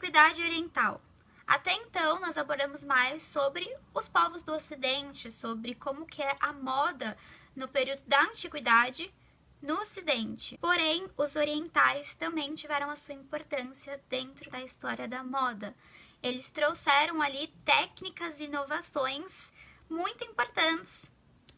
Antiguidade Oriental. Até então, nós abordamos mais sobre os povos do Ocidente, sobre como que é a moda no período da Antiguidade no Ocidente. Porém, os orientais também tiveram a sua importância dentro da história da moda. Eles trouxeram ali técnicas e inovações muito importantes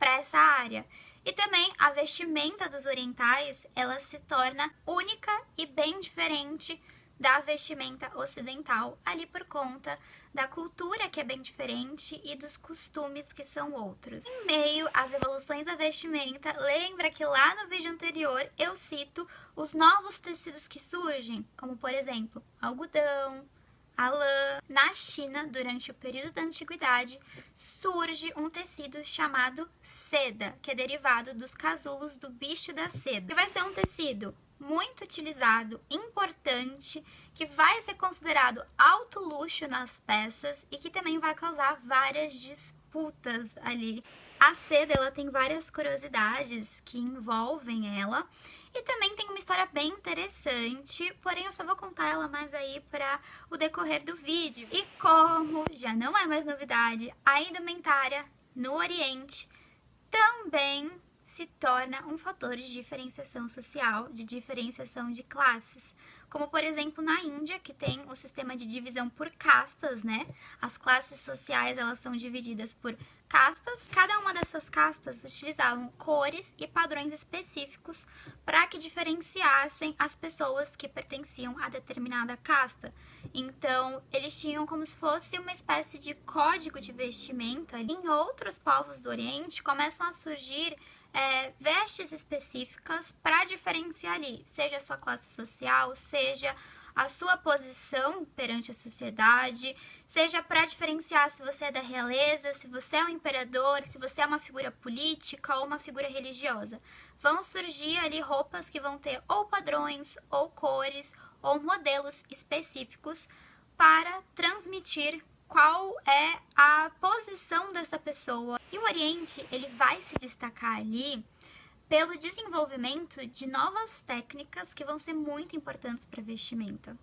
para essa área. E também a vestimenta dos orientais, ela se torna única e bem diferente da vestimenta ocidental, ali por conta da cultura que é bem diferente e dos costumes que são outros. Em meio às evoluções da vestimenta, lembra que lá no vídeo anterior eu cito os novos tecidos que surgem, como por exemplo, algodão, a lã. Na China, durante o período da Antiguidade, surge um tecido chamado seda, que é derivado dos casulos do bicho da seda. Que vai ser um tecido muito utilizado, importante, que vai ser considerado alto luxo nas peças e que também vai causar várias disputas ali. A seda, ela tem várias curiosidades que envolvem ela e também tem uma história bem interessante, porém eu só vou contar ela mais aí para o decorrer do vídeo. E como já não é mais novidade, a indumentária no Oriente também se torna um fator de diferenciação social, de diferenciação de classes. Como, por exemplo, na Índia, que tem o sistema de divisão por castas, né? As classes sociais, elas são divididas por castas. Cada uma dessas castas utilizavam cores e padrões específicos para que diferenciassem as pessoas que pertenciam a determinada casta. Então, eles tinham como se fosse uma espécie de código de vestimenta. Em outros povos do Oriente, começam a surgir vestes específicas para diferenciar ali, seja a sua classe social, seja a sua posição perante a sociedade, seja para diferenciar se você é da realeza, se você é um imperador, se você é uma figura política ou uma figura religiosa. Vão surgir ali roupas que vão ter ou padrões, ou cores, ou modelos específicos para transmitir qual é a posição dessa pessoa. E o Oriente, ele vai se destacar ali pelo desenvolvimento de novas técnicas que vão ser muito importantes para vestimenta.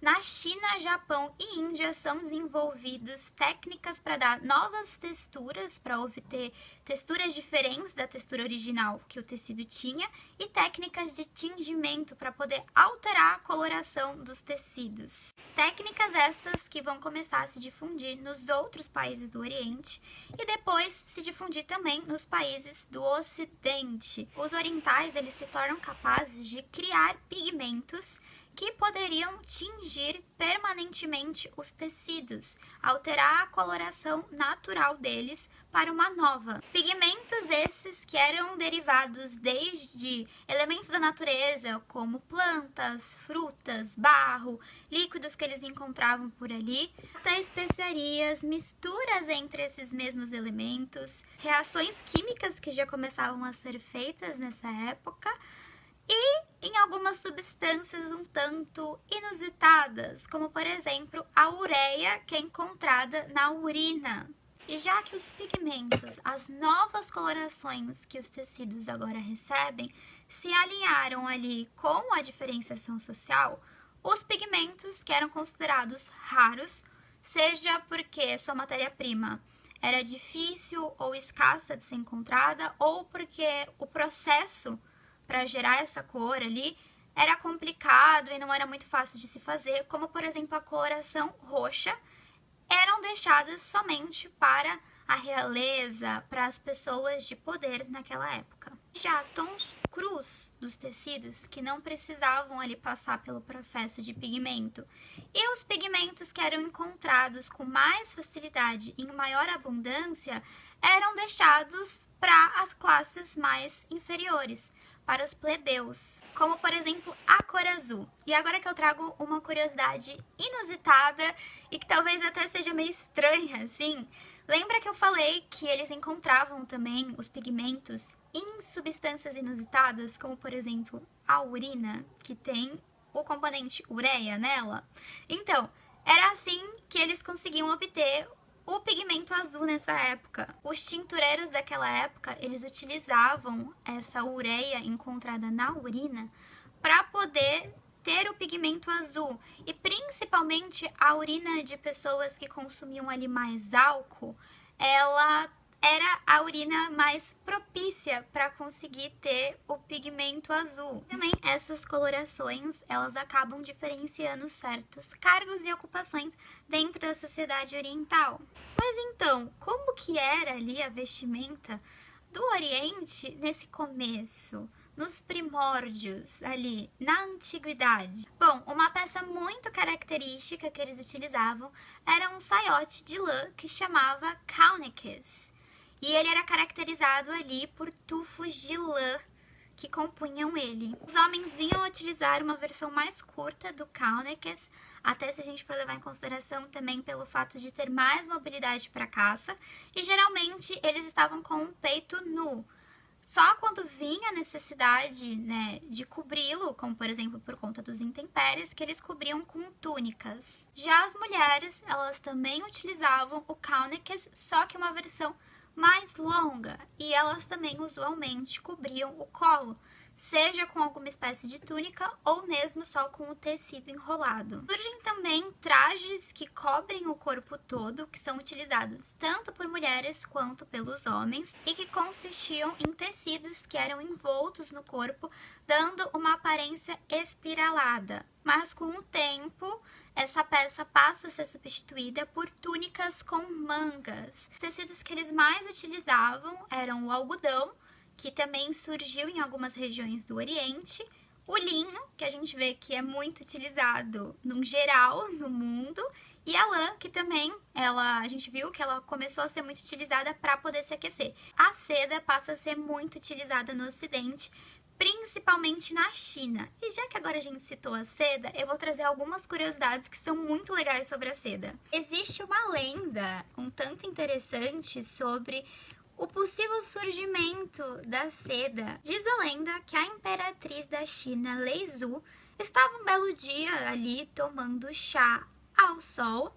Na China, Japão e Índia são desenvolvidas técnicas para dar novas texturas, para obter texturas diferentes da textura original que o tecido tinha, e técnicas de tingimento para poder alterar a coloração dos tecidos. Técnicas essas que vão começar a se difundir nos outros países do Oriente e depois se difundir também nos países do Ocidente. Os orientais, eles se tornam capazes de criar pigmentos que poderiam tingir permanentemente os tecidos, alterar a coloração natural deles para uma nova. Pigmentos esses que eram derivados desde elementos da natureza, como plantas, frutas, barro, líquidos que eles encontravam por ali, até especiarias, misturas entre esses mesmos elementos, reações químicas que já começavam a ser feitas nessa época, e em algumas substâncias um tanto inusitadas, como por exemplo a ureia, que é encontrada na urina. E já que os pigmentos, as novas colorações que os tecidos agora recebem, se alinharam ali com a diferenciação social, os pigmentos que eram considerados raros, seja porque sua matéria-prima era difícil ou escassa de ser encontrada, ou porque o processo para gerar essa cor ali era complicado e não era muito fácil de se fazer, como por exemplo a coloração roxa, eram deixadas somente para a realeza, para as pessoas de poder naquela época. Já tons crus dos tecidos, que não precisavam ali passar pelo processo de pigmento, e os pigmentos que eram encontrados com mais facilidade e em maior abundância, eram deixados para as classes mais inferiores, para os plebeus, como por exemplo a cor azul. E agora que eu trago uma curiosidade inusitada e que talvez até seja meio estranha, assim, lembra que eu falei que eles encontravam também os pigmentos em substâncias inusitadas, como por exemplo a urina, que tem o componente ureia nela? Então, era assim que eles conseguiam obter o pigmento azul nessa época. Os tintureiros daquela época, eles utilizavam essa ureia encontrada na urina para poder ter o pigmento azul e principalmente a urina de pessoas que consumiam ali mais álcool, ela era a urina mais propícia para conseguir ter o pigmento azul. Também essas colorações, elas acabam diferenciando certos cargos e ocupações dentro da sociedade oriental. Mas então, como que era ali a vestimenta do Oriente nesse começo? Nos primórdios, ali, na antiguidade. Bom, uma peça muito característica que eles utilizavam era um saiote de lã que chamava kaunikes. E ele era caracterizado ali por tufos de lã que compunham ele. Os homens vinham a utilizar uma versão mais curta do kaunikes, até se a gente for levar em consideração também pelo fato de ter mais mobilidade para caça, e geralmente eles estavam com o peito nu. Só quando vinha a necessidade, né, de cobri-lo, como por exemplo por conta dos intempéries, que eles cobriam com túnicas. Já as mulheres, elas também utilizavam o kaunikes, só que uma versão mais longa, e elas também usualmente cobriam o colo, seja com alguma espécie de túnica ou mesmo só com o tecido enrolado. Surgem também trajes que cobrem o corpo todo, que são utilizados tanto por mulheres quanto pelos homens e que consistiam em tecidos que eram envoltos no corpo, dando uma aparência espiralada. Mas com o tempo, essa peça passa a ser substituída por túnicas com mangas. Os tecidos que eles mais utilizavam eram o algodão, que também surgiu em algumas regiões do Oriente, o linho, que a gente vê que é muito utilizado no geral no mundo, e a lã, que também a gente viu que ela começou a ser muito utilizada para poder se aquecer. A seda passa a ser muito utilizada no Ocidente, principalmente na China. E já que agora a gente citou a seda, eu vou trazer algumas curiosidades que são muito legais sobre a seda. Existe uma lenda um tanto interessante sobre o possível surgimento da seda. Diz a lenda que a imperatriz da China, Lei Zhu, estava um belo dia ali tomando chá ao sol,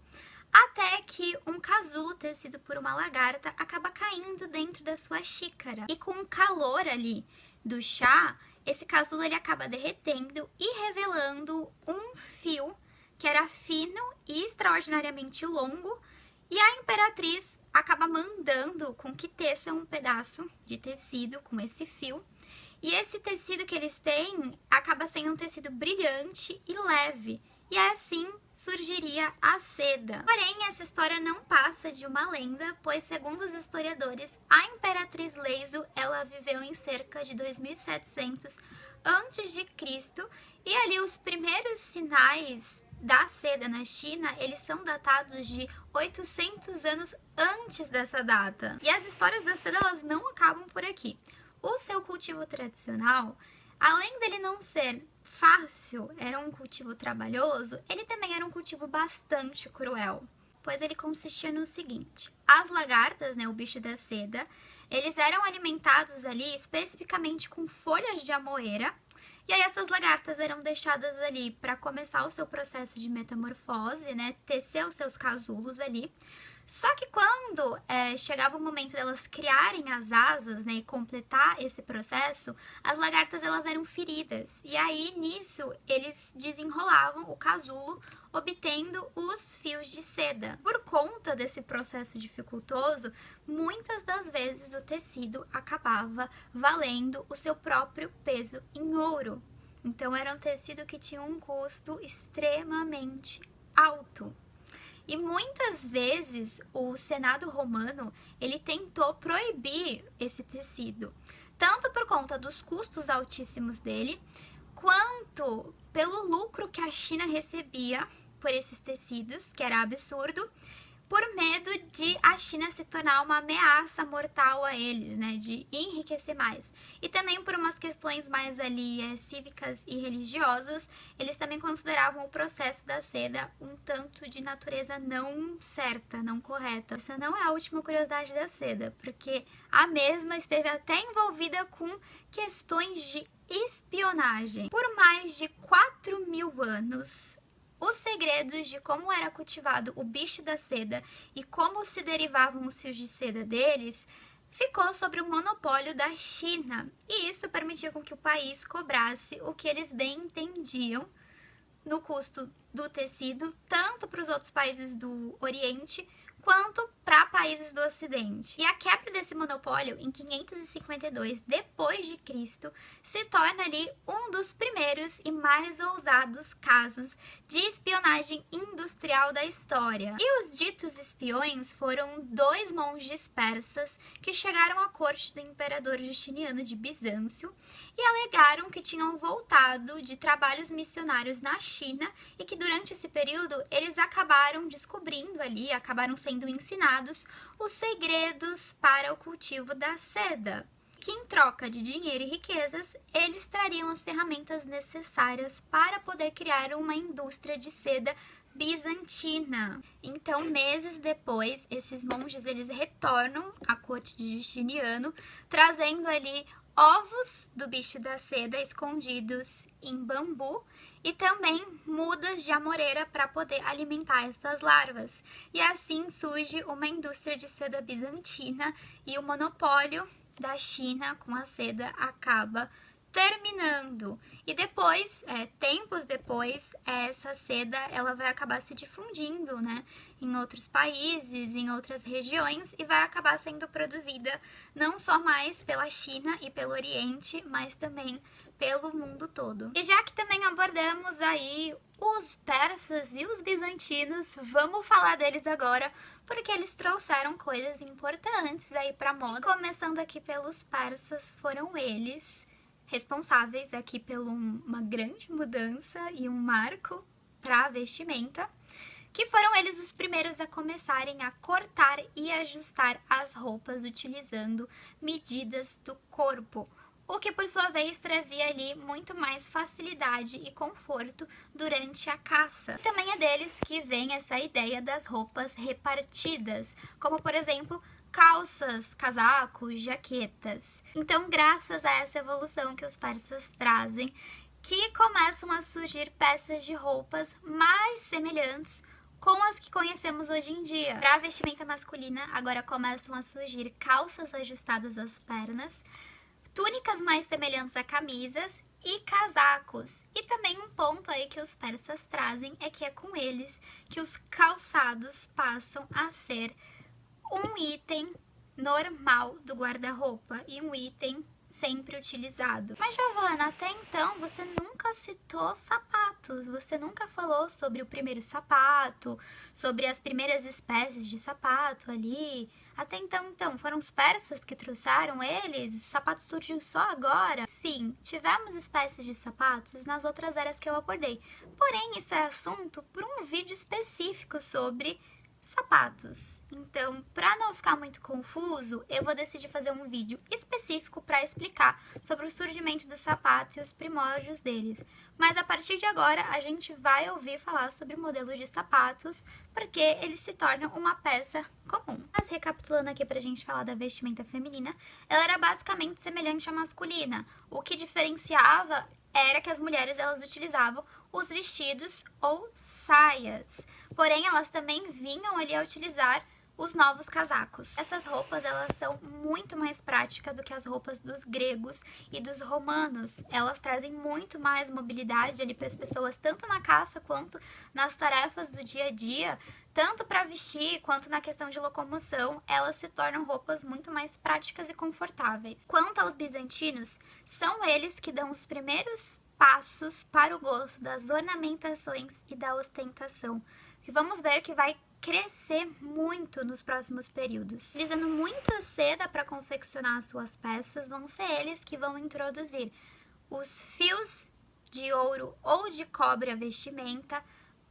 até que um casulo tecido por uma lagarta acaba caindo dentro da sua xícara. E com o calor ali do chá, esse casulo ele acaba derretendo e revelando um fio que era fino e extraordinariamente longo, e a imperatriz acaba mandando com que teçam um pedaço de tecido com esse fio. E esse tecido que eles têm acaba sendo um tecido brilhante e leve. E assim surgiria a seda. Porém, essa história não passa de uma lenda, pois segundo os historiadores, a imperatriz Lei-Zhu, ela viveu em cerca de 2700 a.C. e ali os primeiros sinais da seda na China, eles são datados de 800 anos antes dessa data. E as histórias da seda, elas não acabam por aqui. O seu cultivo tradicional, além dele não ser fácil, era um cultivo trabalhoso, ele também era um cultivo bastante cruel, pois ele consistia no seguinte: as lagartas, né, o bicho da seda, eles eram alimentados ali especificamente com folhas de amoeira. E aí essas lagartas eram deixadas ali para começar o seu processo de metamorfose, né, tecer os seus casulos ali. Só que quando chegava o momento delas criarem as asas, né, e completar esse processo, as lagartas elas eram feridas. E aí nisso eles desenrolavam o casulo, obtendo os fios de seda. Por conta desse processo dificultoso, muitas das vezes o tecido acabava valendo o seu próprio peso em ouro. Então era um tecido que tinha um custo extremamente alto. E muitas vezes o Senado romano, ele tentou proibir esse tecido, tanto por conta dos custos altíssimos dele, quanto pelo lucro que a China recebia por esses tecidos, que era absurdo, por medo de a China se tornar uma ameaça mortal a eles, né, de enriquecer mais. E também por umas questões mais ali cívicas e religiosas, eles também consideravam o processo da seda um tanto de natureza não certa, não correta. Essa não é a última curiosidade da seda, porque a mesma esteve até envolvida com questões de espionagem. Por mais de 4.000 anos, os segredos de como era cultivado o bicho da seda e como se derivavam os fios de seda deles ficou sob o monopólio da China. E isso permitiu com que o país cobrasse o que eles bem entendiam no custo do tecido, tanto para os outros países do Oriente, quanto para países do Ocidente. E a quebra desse monopólio em 552 depois de Cristo se torna ali um dos primeiros e mais ousados casos de espionagem industrial da história. E os ditos espiões foram 2 monges persas que chegaram à corte do imperador Justiniano de Bizâncio e alegaram que tinham voltado de trabalhos missionários na China e que durante esse período eles acabaram descobrindo ali, acabaram sendo ensinados os segredos para o cultivo da seda, que em troca de dinheiro e riquezas, eles trariam as ferramentas necessárias para poder criar uma indústria de seda bizantina. Então, meses depois, esses monges eles retornam à corte de Justiniano, trazendo ali ovos do bicho da seda escondidos em bambu e também mudas de amoreira para poder alimentar essas larvas. E assim surge uma indústria de seda bizantina e o monopólio da China com a seda acaba terminando. E depois, tempos depois, essa seda ela vai acabar se difundindo, né, em outros países, em outras regiões e vai acabar sendo produzida não só mais pela China e pelo Oriente, mas também pelo mundo todo. E já que também abordamos aí os persas e os bizantinos, vamos falar deles agora, porque eles trouxeram coisas importantes aí para moda. Começando aqui pelos persas, foram eles responsáveis aqui por uma grande mudança e um marco para a vestimenta, que foram eles os primeiros a começarem a cortar e ajustar as roupas utilizando medidas do corpo, o que por sua vez trazia ali muito mais facilidade e conforto durante a caça. Também é deles que vem essa ideia das roupas repartidas, como por exemplo calças, casacos, jaquetas. Então, graças a essa evolução que os persas trazem, que começam a surgir peças de roupas mais semelhantes com as que conhecemos hoje em dia. Para a vestimenta masculina, agora começam a surgir calças ajustadas às pernas, túnicas mais semelhantes a camisas e casacos. E também um ponto aí que os persas trazem é que é com eles que os calçados passam a ser um item normal do guarda-roupa e um item sempre utilizado. Mas, Giovana, até então você nunca citou sapatos, você nunca falou sobre o primeiro sapato, sobre as primeiras espécies de sapato ali. Até então, foram os persas que trouxeram eles? O sapato surgiu só agora? Sim, tivemos espécies de sapatos nas outras eras que eu abordei. Porém, isso é assunto para um vídeo específico sobre sapatos. Então, para não ficar muito confuso, eu vou decidir fazer um vídeo específico para explicar sobre o surgimento do sapato e os primórdios deles. Mas a partir de agora, a gente vai ouvir falar sobre modelos de sapatos, porque eles se tornam uma peça comum. Mas recapitulando aqui pra gente falar da vestimenta feminina, ela era basicamente semelhante à masculina. O que diferenciava era que as mulheres elas utilizavam os vestidos ou saias. Porém, elas também vinham ali a utilizar os novos casacos. Essas roupas elas são muito mais práticas do que as roupas dos gregos e dos romanos. Elas trazem muito mais mobilidade ali para as pessoas, tanto na caça quanto nas tarefas do dia a dia, tanto para vestir quanto na questão de locomoção. Elas se tornam roupas muito mais práticas e confortáveis. Quanto aos bizantinos, são eles que dão os primeiros passos para o gosto das ornamentações e da ostentação, que vamos ver que vai crescer muito nos próximos períodos. Utilizando muita seda para confeccionar as suas peças, vão ser eles que vão introduzir os fios de ouro ou de cobre à vestimenta,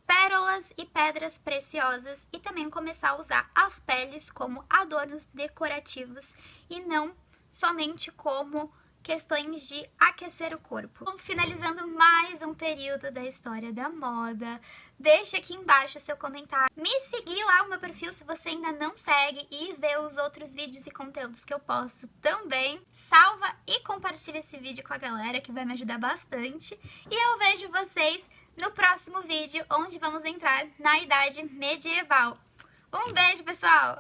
pérolas e pedras preciosas e também começar a usar as peles como adornos decorativos e não somente como questões de aquecer o corpo. Bom, finalizando mais um período da história da moda, deixa aqui embaixo o seu comentário. Me seguir lá no meu perfil se você ainda não segue e ver os outros vídeos e conteúdos que eu posto também. Salva e compartilha esse vídeo com a galera que vai me ajudar bastante. E eu vejo vocês no próximo vídeo, onde vamos entrar na Idade Medieval. Um beijo, pessoal!